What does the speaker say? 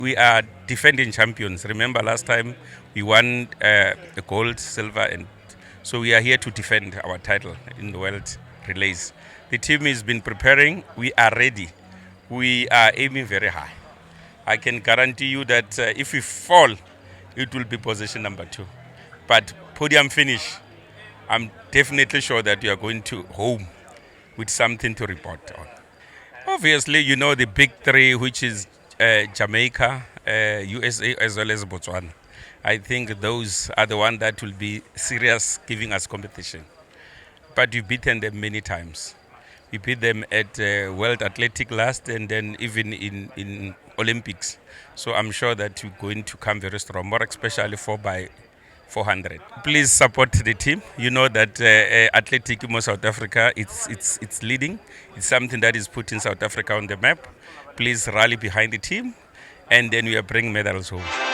We are defending champions. Remember last time we won the gold, silver, and so we are here to defend our title in the World Relays. The team has been preparing. We are ready. We are aiming very high. I can guarantee you that if we fall, it will be position number 2. But podium finish, I'm definitely sure that you are going to home with something to report on. Obviously, you know the big 3, which is Jamaica, USA, as well as Botswana. I think those are the ones that will be serious giving us competition. But we've beaten them many times. We beat them at World Athletics last and then even in Olympics. So I'm sure that we're going to come very strong, more especially 4x400. Please support the team. You know that Athletic South Africa, it's leading. It's something that is putting South Africa on the map. Please rally behind the team and then we are bringing medals home.